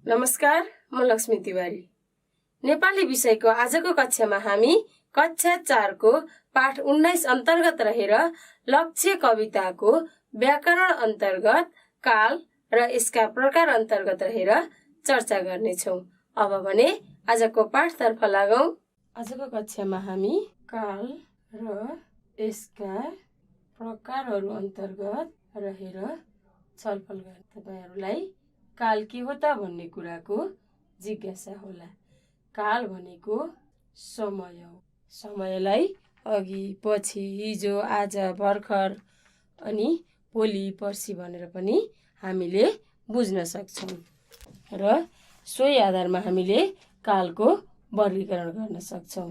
नमस्कार, म लक्ष्मी तिवारी। नेपाली विषयको आजको कक्षामा हामी कक्षा 4 को पाठ 19 अन्तर्गत रहेर लक्ष्य कविताको व्याकरण अन्तर्गत काल र यसका प्रकार अन्तर्गत रहेर चर्चा गर्नेछौँ। अब भने आजको पाठतर्फ लागौं। आजको कक्षामा हामी काल र यसका प्रकारहरू अन्तर्गत रहेर छलफल गर्ने। तपाईहरुलाई काल के हो त भन्ने कुराको जिज्ञासा होला। काल भनेको समय हो। समयलाई अघि पछि हिजो आज भर्खर अनि भोलि पर्सि भनेर पनि हामीले बुझ्न सक्छौं र सोही आधारमा हामीले कालको वर्गीकरण गर्न सक्छौं।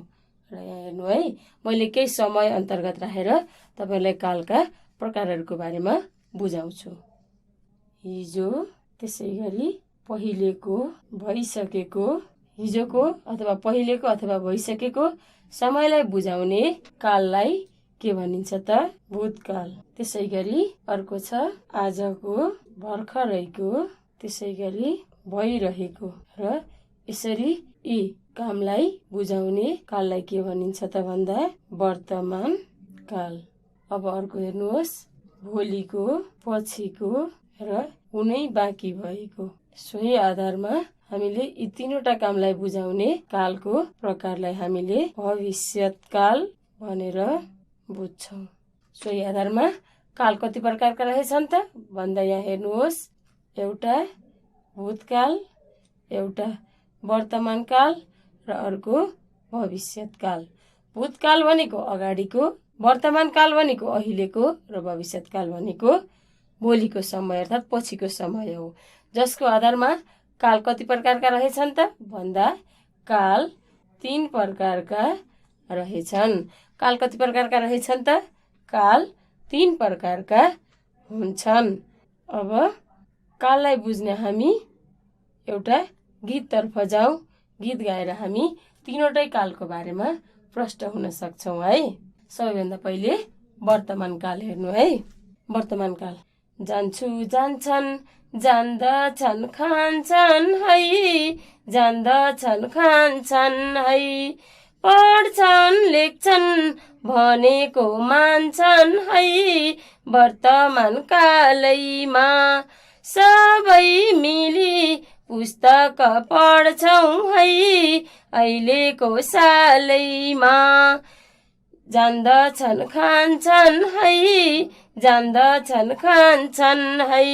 र यहाँ हेर्नु है, मैले केही समय अन्तर्गत राखेर तपाईलाई कालका प्रकारहरूको बारेमा बुझाउँछु। हिजो, त्यसैगरी पहिलेको, भइसकेको, हिजोको अथवा पहिलेको अथवा भइसकेको समयलाई बुझाउने काललाई के भनिन्छ त? भूतकाल। त्यसैगरी अर्को छ आजको, भर्खरैको, त्यसैगरी भइरहेको र यसरी यी कामलाई बुझाउने काललाई के भनिन्छ त भन्दा वर्तमान काल। अब अर्को हेर्नुहोस्, भोलिको, पछिको र हुनै बाँकी भएको। सोही आधारमा हामीले यी तीनवटा कामलाई बुझाउने कालको प्रकारलाई हामीले भविष्यत्काल भनेर बुझ्छौं। सोही आधारमा काल कति प्रकारका रहेछन् त भन्दा यहाँ हेर्नुहोस्, एउटा भूतकाल, एउटा वर्तमान काल र अर्को भविष्यत्काल। भूतकाल भनेको अगाडिको, वर्तमान काल भनेको अहिलेको र भविष्यत्काल भनेको भोलिको समय अर्थात् पछिको समय हो। जसको आधारमा काल कति प्रकारका रहेछन् त भन्दा काल 3 प्रकारका रहेछन्। काल कति प्रकारका रहेछन् त? काल 3 प्रकारका हुन्छन्। अब काललाई बुझ्ने हामी एउटा गीततर्फ जाउँ। गीत गाएर हामी तीनवटै कालको बारेमा प्रष्ट हुन सक्छौं है। सबैभन्दा पहिले वर्तमान काल हेर्नु है। वर्तमान काल। जान्छु जान्छन्, जान्दछन्, खान्छन् है, जान्दछन्, खान्छन् है, पढ्छन्, लेख्छन्, भनेको मान्छन् है, वर्तमान कालैमा सबै मिली पुस्तक पढ्छौं है, अहिलेको सालैमा। जान्दछन्, खान्छन् है, जान्दछन्, खान्छन् है,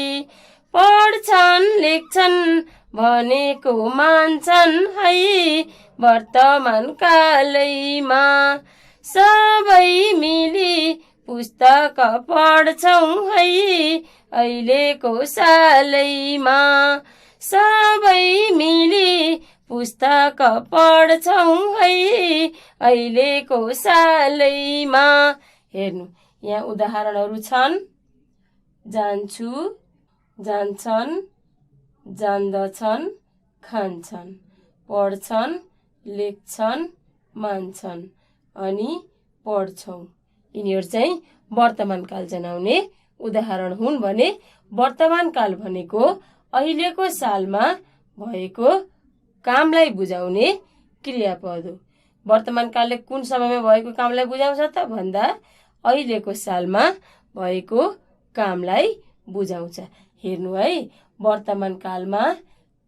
पढ्छन्, लेख्छन्, भनेको मान्छन् है, वर्तमान कालैमा सबै मिली पुस्तक पढ्छौं है, अहिलेको सालैमा। सबै मिली पुस्तक पढ्छौं है, अहिलेको सालैमा। हेर्नु, यहाँ उदाहरणहरू छन्। जान्छु, जान्छन्, जान्दछन्, खान्छन्, पढ्छन्, लेख्छन्, मान्छन् अनि पढ्छौं। यिनीहरू चाहिँ वर्तमान काल जनाउने उदाहरण हुन् भने वर्तमान काल भनेको अहिलेको सालमा भएको कामलाई बुझाउने क्रियापद हो। वर्तमान कालले कुन समयमा भएको कामलाई बुझाउँछ त भन्दा अहिलेको सालमा भएको कामलाई बुझाउँछ। हेर्नु है, वर्तमान कालमा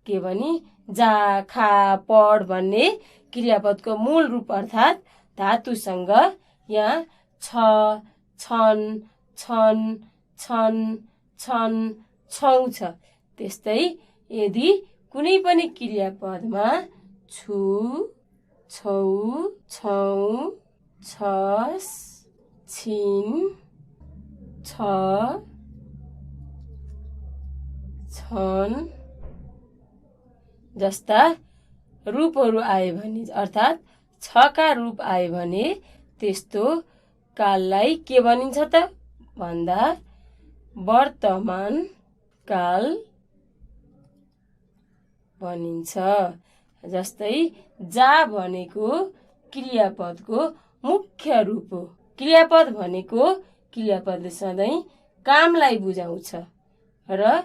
के भनी जा, खा, पढ भन्ने क्रियापदको मूल रूप अर्थात् धातुसँग यहाँ छ, छन्, छन्, छन्, छन्, छौं छ। त्यस्तै यदि कुनै पनि क्रियापदमा छु, छौ, छौं, छस्, छिन्, छ, छन् जस्ता रूपहरू आए भने अर्थात् छका रूप आए भने त्यस्तो काललाई के भनिन्छ त भन्दा वर्तमान काल भनिन्छ। जस्तै जा भनेको क्रियापदको मुख्य रूप हो। क्रियापद भनेको क्रियापदले सधैँ कामलाई बुझाउँछ र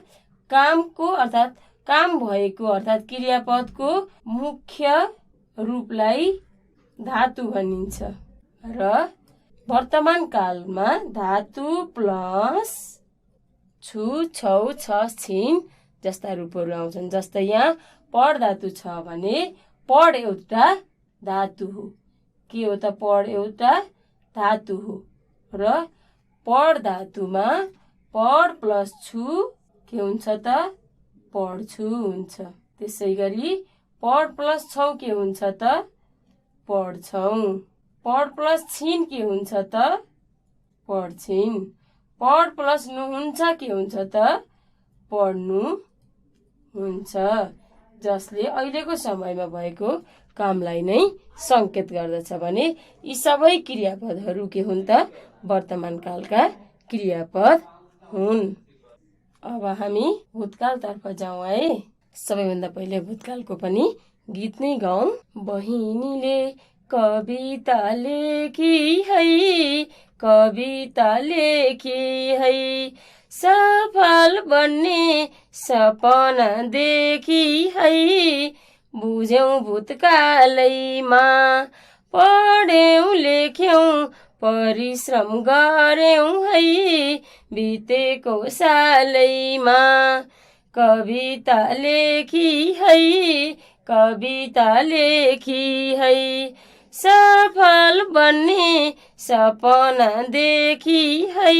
कामको अर्थात् काम भएको अर्थात् क्रियापदको मुख्य रूपलाई धातु भनिन्छ र वर्तमान कालमा धातु प्लस छु छौ छ छिन जस्ता रूपहरू आउँछन्। जस्तै यहाँ पढ धातु छ भने पढ एउटा धातु हो। के हो त? पढ एउटा धातु हो र पढ धातुमा पढ प्लस छु के हुन्छ त? पढ्छु हुन्छ। त्यसै गरी पढ प्लस छौ के हुन्छ त? पढ्छौ। पढ प्लस छिन के हुन्छ त? पढ्छिन्। पढ प्लस नु हुन्छ के हुन्छ त? पढ्नु हुन्छ, जसले अहिलेको समयमा भएको कामलाई नै संकेत गर्दछ भने यी सबै क्रियापदहरू के हुन् त? वर्तमान कालका क्रियापद हुन्। अब हामी भूतकालतर्फ जाउँ है। सबैभन्दा पहिले भूतकालको पनि गीत नै गाउँ। बहिनीले कविता लेखी है, कविता लेखी है, सफल बन्ने सपना देखी है, बुझ्यौं भूतकालैमा, पढ्यौं लेख्यौं परिश्रम गर्यौं है, बितेको सालैमा, कविता लेखी है, कविता लेखी है, सफल बन्ने सपना देखी है,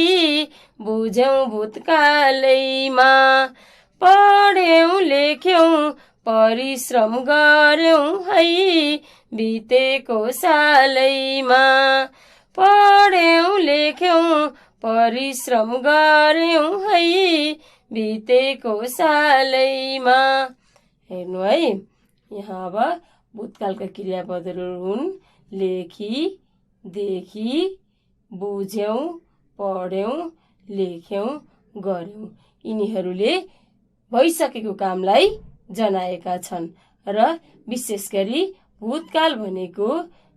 बुझ्यौं भूतकालैमा, पढ्यौं लेख्यौं परिश्रम गर्यौं है, बितेको सालैमा, पढ्यौं लेख्यौं परिश्रम गर्यौं है, बितेको सालैमा। हेर्नु है, यहाँ अब भूतकालका क्रियापदहरू हुन् लेखी, देखी, बुझ्यौं, पढ्यौं, लेख्यौं, गर्यौं। यिनीहरूले भइसकेको कामलाई जनाएका छन् र विशेष गरी भूतकाल भनेको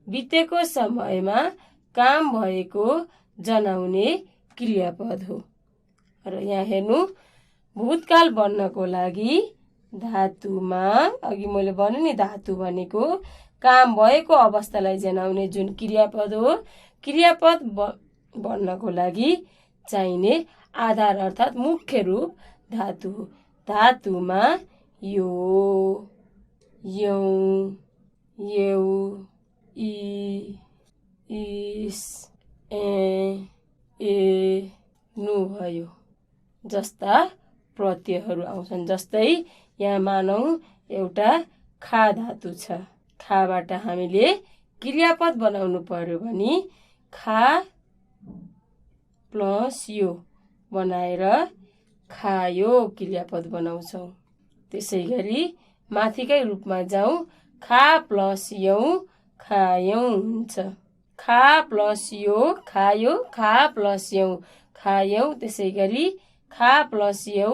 बितेको समयमा काम भएको जनाउने क्रियापद हो। र यहाँ हेर्नु, भूतकाल बन्नको लागि धातुमा अघि मैले भने नि धातु भनेको काम भएको अवस्थालाई जनाउने जुन क्रियापद हो, क्रियापद बन्नको लागि चाहिने आधार अर्थात् मुख्य रूप धातु हो। धातुमा यो, यौं, येउ, इ, इस, ए, नु भयो जस्ता प्रत्ययहरू आउँछन्। जस्तै यहाँ मानौँ एउटा खा धातु छ। खाबाट हामीले क्रियापद बनाउनु पर्यो भने खा प्लस यो बनाएर खायो क्रियापद बनाउँछौँ। त्यसै गरी माथिकै रूपमा जाउँ, खा प्लस यौं खायौं हुन्छ। खा प्लस यो खायो, खा प्लस यौं खायौं। त्यसै गरी खा प्लस यौ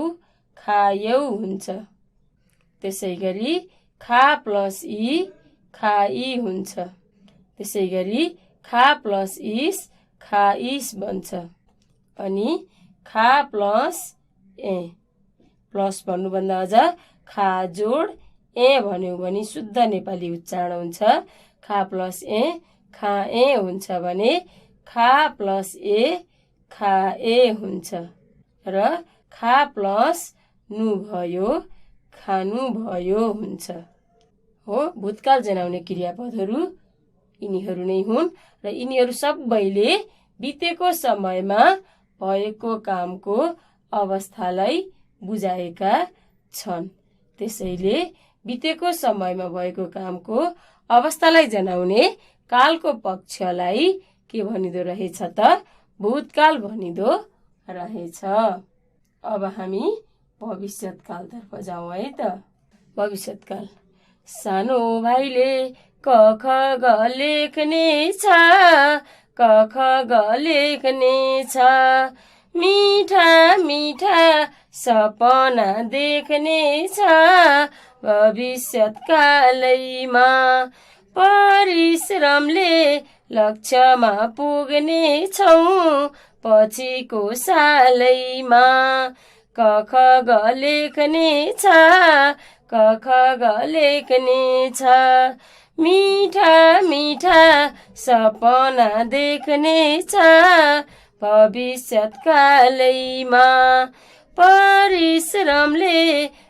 खायौ हुन्छ। त्यसै गरी खा प्लस इ खाइ हुन्छ। त्यसै गरी खा प्लस इस खाइस बन्छ। अनि खा प्लस ए, प्लस भन्नुभन्दा अझ खा जोड ए भन्यो भने शुद्ध नेपाली उच्चारण हुन्छ। खा प्लस ए खाए हुन्छ भने खा प्लस ए खाए हुन्छ। र खा प्लस नु भयो खानु भयो हुन्छ। हो, भूतकाल जनाउने क्रियापदहरू यिनीहरू नै हुन् र यिनीहरू सबैले बितेको समयमा भएको कामको अवस्थालाई बुझाएका छन्। त्यसैले बितेको समयमा भएको कामको अवस्थालाई जनाउने कालको पक्षलाई के भनिदो रहेछ त? भूतकाल भनिदो रहेछ। अब हामी भविष्यकालतर्फ जाउँ है त। भविष्यकाल, सानो भाइले क ख ग लेख्ने छ, क ख ग लेख्ने छ, मिठा मिठा सपना देख्ने छ, भविष्यकालैमा परिश्रमले लक्ष्यमा पुग्ने छौं, पछिको सालैमा क ख ग लेख्ने छ, क ख ग लेख्ने छ। मिठा मिठा सपना देख्ने छ, भविष्यकालैमा परिश्रमले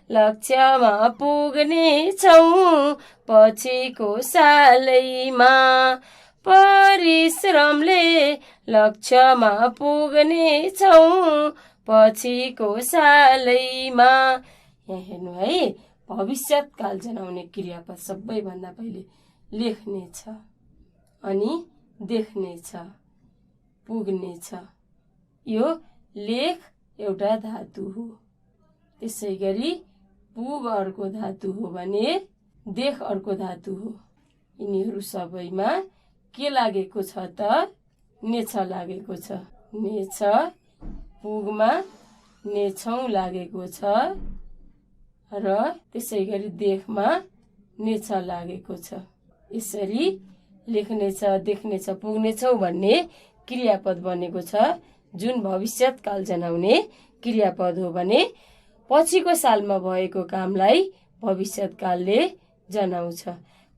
लक्ष्यमा पुग्ने छौँ, पछिको सालैमा परिश्रमले लक्ष्यमा पुग्ने छौँ, पछिको सालैमा। यहाँ हेर्नु है, भविष्यकाल जनाउने क्रियापद सबैभन्दा पहिले लेख्ने छ, अनि देख्ने छ, पुग्ने छ। यो लेख एउटा धातु हो, त्यसै गरी पुग अर्को धातु हो भने देख अर्को धातु हो। यिनीहरू सबैमा के लागेको छ त? नेछ लागेको छ। नेछ, पुगमा नेछौँ लागेको छ र त्यसै गरी देखमा नेछ लागेको छ। यसरी लेख्नेछ, देख्नेछ, पुग्नेछौ भन्ने क्रियापद बनेको छ, जुन भविष्यकाल जनाउने क्रियापद हो भने पछिको सालमा भएको कामलाई भविष्यकालले जनाउँछ।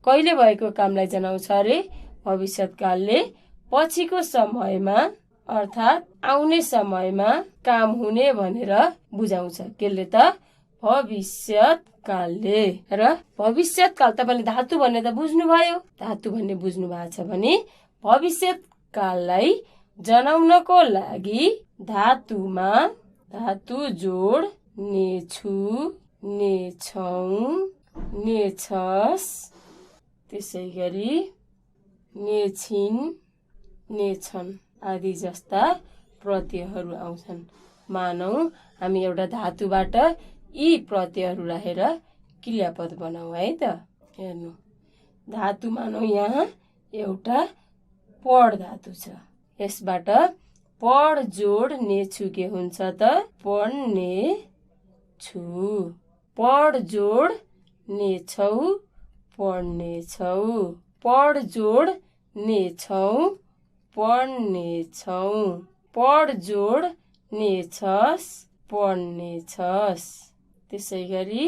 कहिले भएको कामलाई जनाउँछ अरे? भविष्यकालले पछिको समयमा अर्थात् आउने समयमा काम हुने भनेर बुझाउँछ। केले त? भविष्यकालले। र भविष्यकाल तपाईँले धातु भन्ने त बुझ्नुभयो। धातु भन्ने बुझ्नु भएको छ भने भविष्यकाललाई जनाउनको लागि धातुमा धातु जोड नेछु, नेछौँ, नेछस्, त्यसै गरी नेछिन्, नेछन् आदि जस्ता प्रत्ययहरू आउँछन्। मानौ हामी एउटा धातुबाट यी प्रत्ययहरू राखेर क्रियापद बनाऊ है त। हेर्नु, धातु मानौ यहाँ एउटा पढ धातु छ। यसबाट पढ जोड नेछु के हुन्छ त? पढ्ने छु। पढ जोड नेछौ, पढ्ने छौ। पढ जोड नेछौँ, पढ्ने छौँ। पढ जोड नेछस्, पढ्ने छस्। त्यसै गरी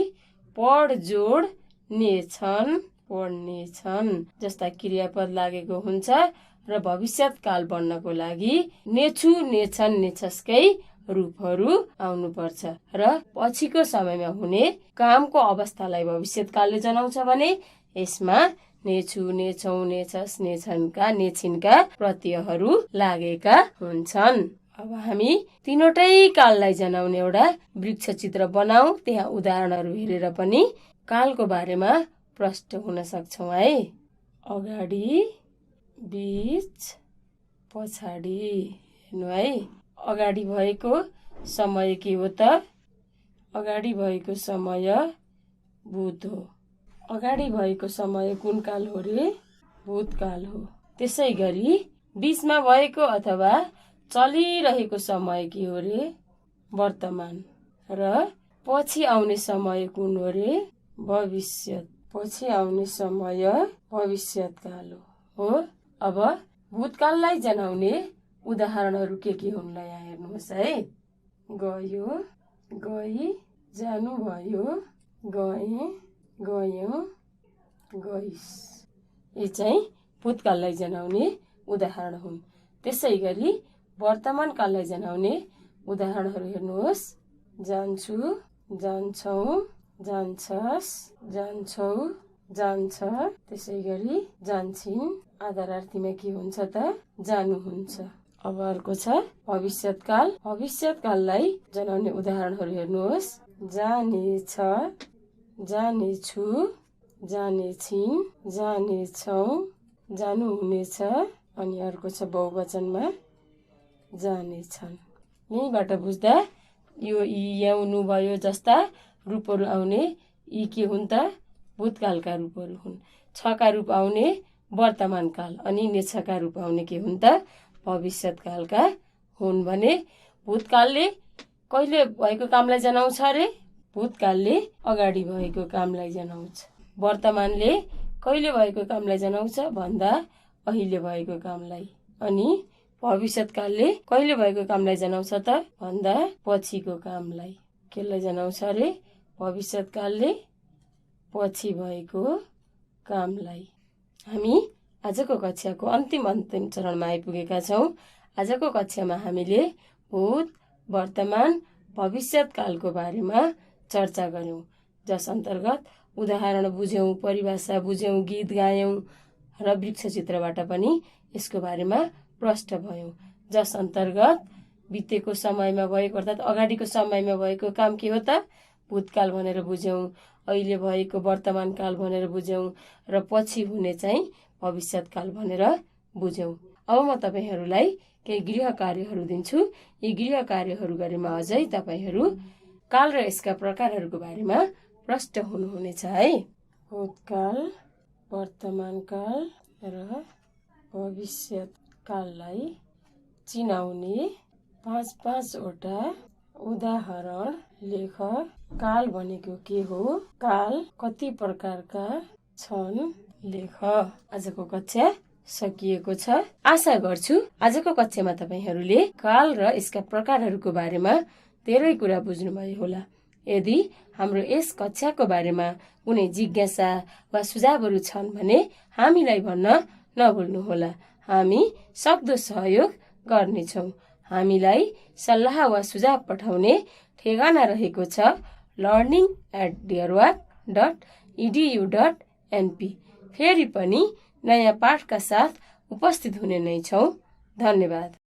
पढ जोड नेछन्, पढ्ने छन् जस्ता क्रियापद लागेको हुन्छ र भविष्यकाल बन्नको लागि नेछु, नेछन्, नेछस्कै रूपहरू आउनुपर्छ र पछिको समयमा हुने कामको अवस्थालाई भविष्यकालले जनाउँछ भने यसमा नेछु, नेछौँ, नेछस्, नेछन्का, नेछिन्का प्रत्ययहरू लागेका हुन्छन्। अब हामी तीनवटै काललाई जनाउने एउटा वृक्ष चित्र बनाऊ। त्यहाँ उदाहरणहरू हेरेर पनि कालको बारेमा प्रष्ट हुन सक्छौँ है। अगाडि, बीच, पछाडि। हेर्नु है, अगाडि भएको समय के हो त? अगाडि भएको समय भूत हो। अगाडि भएको समय कुन काल हो रे? भूतकाल हो। त्यसै गरी बीचमा भएको अथवा चलिरहेको समय के हो रे? वर्तमान। र पछि आउने समय कुन हो रे? भविष्यत। पछि आउने समय भविष्यकाल हो। अब भूतकाललाई जनाउने उदाहरणहरू के हुन् यहाँ हेर्नुहोस् है। गयो, गई, जानुभयो, गए, गयौँ, गइस्। यी चाहिँ भूतकाललाई जनाउने उदाहरण हुन्। त्यसै गरी वर्तमान काललाई जनाउने उदाहरणहरू हेर्नुहोस्। जान्छु, जान्छौँ, जान्छस्, जान्छौ, जान्छ। त्यसै गरी जान्छिन् आदरार्थीमा के हुन्छ त? जानुहुन्छ। अब अर्को छ भविष्यकाल। भविष्यकाललाई जनाउने उदाहरणहरू हेर्नुहोस्। जानेछ, जानेछु, जानेछिन्, जानेछौँ, जानुहुनेछ। अनि अर्को छ बहुवचनमा जानेछन्। यहीँबाट बुझ्दा यो याउनु भयो जस्ता रूपहरू आउने यी के हुन् त? भूतकालका रूपहरू हुन्। छका रूप आउने वर्तमान काल अनि नेछका रूप आउने के हुन् त? भविष्यकालका हुन् भने भूतकालले कहिले भएको कामलाई जनाउँछ रे? भूतकालले अगाडि भएको कामलाई जनाउँछ। वर्तमानले कहिले भएको कामलाई जनाउँछ भन्दा अहिले भएको कामलाई। अनि भविष्यकालले कहिले भएको कामलाई जनाउँछ त भन्दा पछिको कामलाई। केलाई जनाउँछ अरे भविष्यकालले पछि भएको कामलाई। हामी आजको कक्षाको अन्तिम चरणमा आइपुगेका छौँ। आजको कक्षामा हामीले भूत, वर्तमान, भविष्यकालको बारेमा चर्चा गर्यौँ, जस अन्तर्गत उदाहरण बुझ्यौँ, परिभाषा बुझ्यौँ, गीत गायौँ र वृक्षचित्रबाट पनि यसको बारेमा प्रष्ट भयौँ, जस अन्तर्गत बितेको समयमा भएको अर्थात् अगाडिको समयमा भएको काम के हो त भूतकाल भनेर बुझ्यौँ, अहिले भएको वर्तमान काल भनेर बुझ्यौँ र पछि हुने चाहिँ भविष्यकाल भनेर बुझ्यौँ। अब म तपाईहरूलाई केही गृह कार्यहरू दिन्छु। यी गृह कार्यहरू गरेमा अझै तपाईँहरू काल र यसका प्रकारहरूको बारेमा प्रष्ट हुनुहुनेछ है। भूतकाल, वर्तमान काल र भविष्यकाललाई चिनाउने 5-5वटा उदाहरण लेख। काल भनेको के हो, काल कति प्रकारका छन् लेख। आजको कक्षा सकिएको छ। आशा गर्छु आजको कक्षामा तपाईहरूले काल र यसका प्रकारहरूको बारेमा धेरै कुरा बुझ्नुभयो होला। यदि हाम्रो यस कक्षाको बारेमा कुनै जिज्ञासा वा सुझावहरू छन् भने हामीलाई भन्न नभुल्नुहोला। हामी सक्दो सहयोग गर्नेछौँ। हामीलाई सल्लाह वा सुझाव पठाउने ठेगाना रहेको छ learning@dearwork.edu.np। फेरि पनि नयाँ पाठका साथ उपस्थित हुने नै छौँ। धन्यवाद।